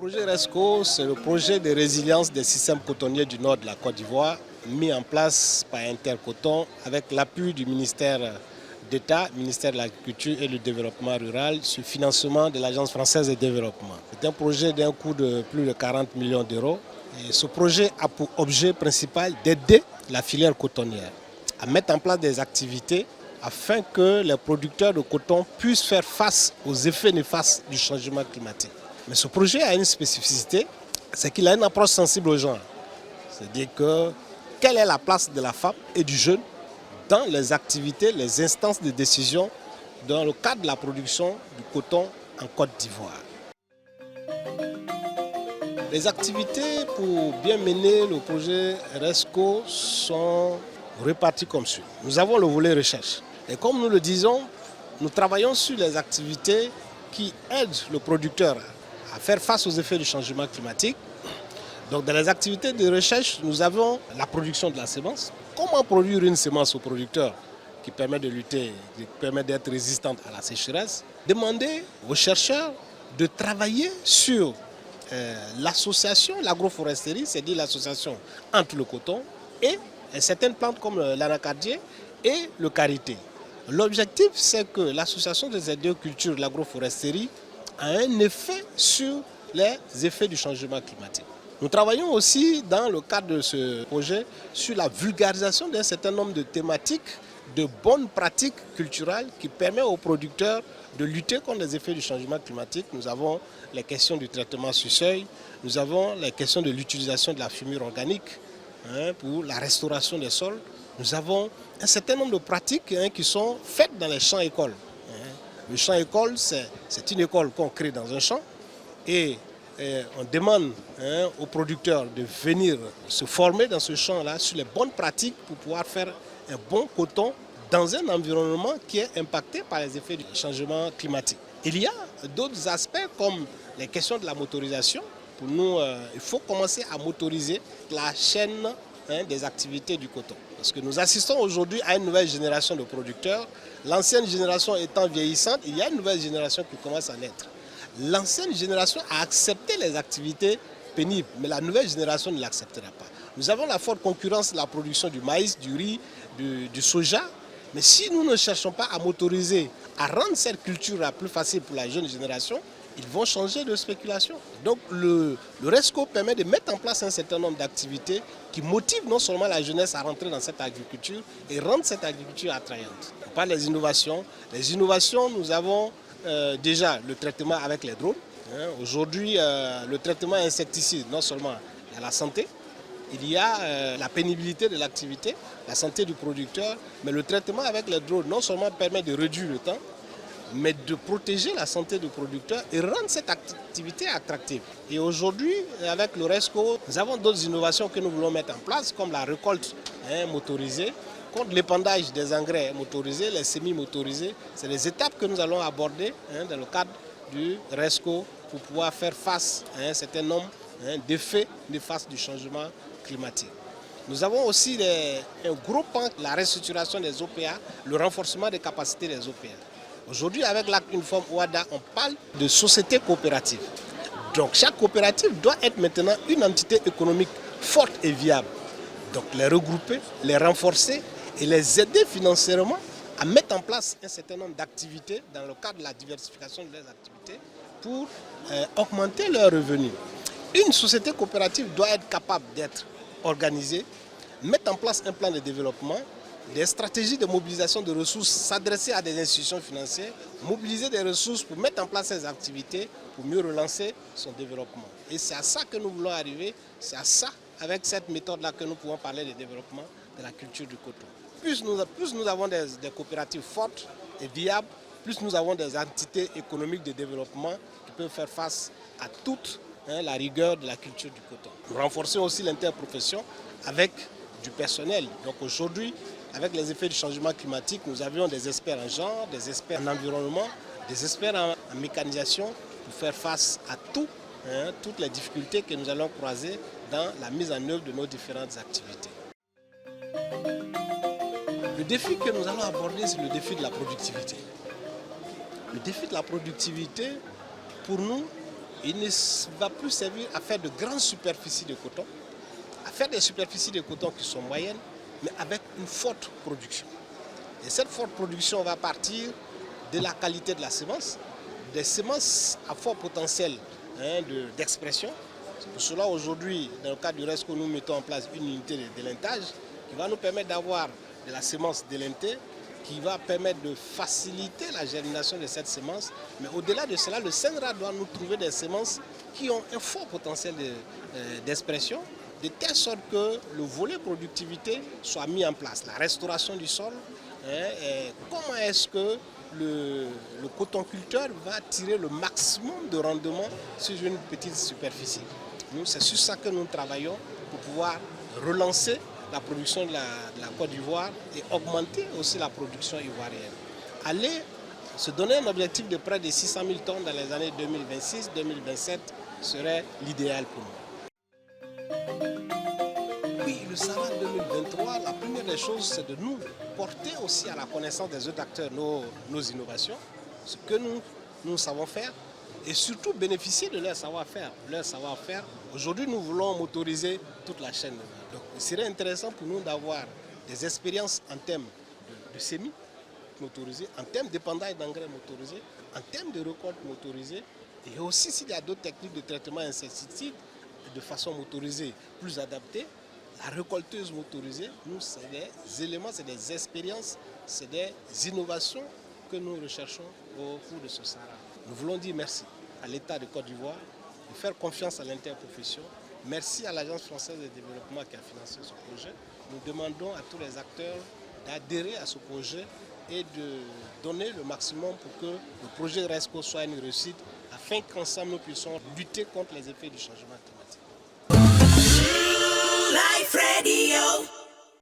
projet RESCO, c'est le projet de résilience des systèmes cotonniers du nord de la Côte d'Ivoire, mis en place par Intercoton avec l'appui du ministère d'État, ministère de l'Agriculture et du Développement rural, sur financement de l'Agence française de développement. C'est un projet d'un coût de plus de 40 millions d'euros. Et ce projet a pour objet principal d'aider la filière cotonnière à mettre en place des activités afin que les producteurs de coton puissent faire face aux effets néfastes du changement climatique. Mais ce projet a une spécificité, c'est qu'il a une approche sensible aux gens. C'est-à-dire que quelle est la place de la femme et du jeune dans les activités, les instances de décision dans le cadre de la production du coton en Côte d'Ivoire. Les activités pour bien mener le projet RESCO sont réparties comme suit. Nous avons le volet recherche. Et comme nous le disons, nous travaillons sur les activités qui aident le producteur à faire face aux effets du changement climatique. Donc dans les activités de recherche, nous avons la production de la semence. Comment produire une semence au producteur qui permet de lutter, qui permet d'être résistante à la sécheresse. Demander aux chercheurs de travailler sur l'association, l'agroforesterie, c'est-à-dire l'association entre le coton et certaines plantes comme l'anacardier et le karité. L'objectif, c'est que l'association de ces deux cultures, l'agroforesterie, a un effet sur les effets du changement climatique. Nous travaillons aussi dans le cadre de ce projet sur la vulgarisation d'un certain nombre de thématiques, de bonnes pratiques culturelles qui permettent aux producteurs de lutter contre les effets du changement climatique. Nous avons les questions du traitement sur seuil, nous avons les questions de l'utilisation de la fumure organique pour la restauration des sols. Nous avons un certain nombre de pratiques qui sont faites dans les champs-écoles. Le champ-école, c'est une école qu'on crée dans un champ et on demande aux producteurs de venir se former dans ce champ-là sur les bonnes pratiques pour pouvoir faire un bon coton dans un environnement qui est impacté par les effets du changement climatique. Il y a d'autres aspects comme les questions de la motorisation. Pour nous, il faut commencer à motoriser la chaîne des activités du coton. Parce que nous assistons aujourd'hui à une nouvelle génération de producteurs. L'ancienne génération étant vieillissante, il y a une nouvelle génération qui commence à naître. L'ancienne génération a accepté les activités pénibles, mais la nouvelle génération ne l'acceptera pas. Nous avons la forte concurrence de la production du maïs, du riz, du soja. Mais si nous ne cherchons pas à motoriser, à rendre cette culture plus facile pour la jeune génération, ils vont changer de spéculation. Donc le RESCO permet de mettre en place un certain nombre d'activités qui motivent non seulement la jeunesse à rentrer dans cette agriculture et rendre cette agriculture attrayante. On parle des innovations. Les innovations, nous avons déjà le traitement avec les drones. Aujourd'hui, le traitement insecticide, non seulement il y a la santé, il y a la pénibilité de l'activité, la santé du producteur, mais le traitement avec les drones non seulement permet de réduire le temps, mais de protéger la santé du producteur et rendre cette activité attractive. Et aujourd'hui, avec le RESCO, nous avons d'autres innovations que nous voulons mettre en place, comme la récolte motorisée, contre l'épandage des engrais motorisés, les semi-motorisés. C'est les étapes que nous allons aborder dans le cadre du RESCO pour pouvoir faire face à un certain nombre d'effets néfastes du changement climatique. Nous avons aussi un gros pan, la restructuration des OPA, le renforcement des capacités des OPA. Aujourd'hui, avec l'acte uniforme OADA, on parle de société coopérative. Donc chaque coopérative doit être maintenant une entité économique forte et viable. Donc les regrouper, les renforcer et les aider financièrement à mettre en place un certain nombre d'activités dans le cadre de la diversification de leurs activités pour augmenter leurs revenus. Une société coopérative doit être capable d'être organisée, mettre en place un plan de développement, des stratégies de mobilisation de ressources, s'adresser à des institutions financières, mobiliser des ressources pour mettre en place ces activités, pour mieux relancer son développement. Et c'est à ça que nous voulons arriver, c'est à ça, avec cette méthode-là, que nous pouvons parler de développement de la culture du coton. Plus nous avons des coopératives fortes et viables, plus nous avons des entités économiques de développement qui peuvent faire face à toute la rigueur de la culture du coton. Nous renforçons aussi l'interprofession avec du personnel. Donc aujourd'hui, avec les effets du changement climatique, nous avions des experts en genre, des experts en environnement, des experts en mécanisation pour faire face à toutes les difficultés que nous allons croiser dans la mise en œuvre de nos différentes activités. Le défi que nous allons aborder, c'est le défi de la productivité. Le défi de la productivité, pour nous, Il ne va plus servir à faire de grandes superficies de coton, à faire des superficies de coton qui sont moyennes, mais avec une forte production. Et cette forte production va partir de la qualité de la semence, des semences à fort potentiel d'expression. C'est pour cela aujourd'hui, dans le cadre du RESCO, nous mettons en place une unité de délintage qui va nous permettre d'avoir de la semence délintée, qui va permettre de faciliter la germination de cette semence. Mais au-delà de cela, le CNRA doit nous trouver des semences qui ont un fort potentiel d'expression, de telle sorte que le volet productivité soit mis en place. La restauration du sol, et comment est-ce que le cotonculteur va tirer le maximum de rendement sur une petite superficie. C'est sur ça que nous travaillons pour pouvoir relancer la production de la Côte d'Ivoire et augmenter aussi la production ivoirienne. Aller se donner un objectif de près de 600 000 tonnes dans les années 2026-2027 serait l'idéal pour nous. Oui, le Sahara 2023, la première des choses, c'est de nous porter aussi à la connaissance des autres acteurs nos innovations, ce que nous savons faire, et surtout bénéficier de leur savoir-faire. Aujourd'hui, nous voulons motoriser toute la chaîne. Donc, il serait intéressant pour nous d'avoir des expériences en termes de semis motorisés, en termes d'épandage d'engrais motorisés, en termes de récolte motorisée, et aussi s'il y a d'autres techniques de traitement insecticide de façon motorisée plus adaptée. La récolteuse motorisée, nous, c'est des éléments, c'est des expériences, c'est des innovations que nous recherchons au cours de ce Sahara. Nous voulons dire merci à l'État de Côte d'Ivoire de faire confiance à l'interprofession. Merci à l'Agence française de développement qui a financé ce projet. Nous demandons à tous les acteurs d'adhérer à ce projet et de donner le maximum pour que le projet RESCO soit une réussite afin qu'ensemble nous puissions lutter contre les effets du changement climatique.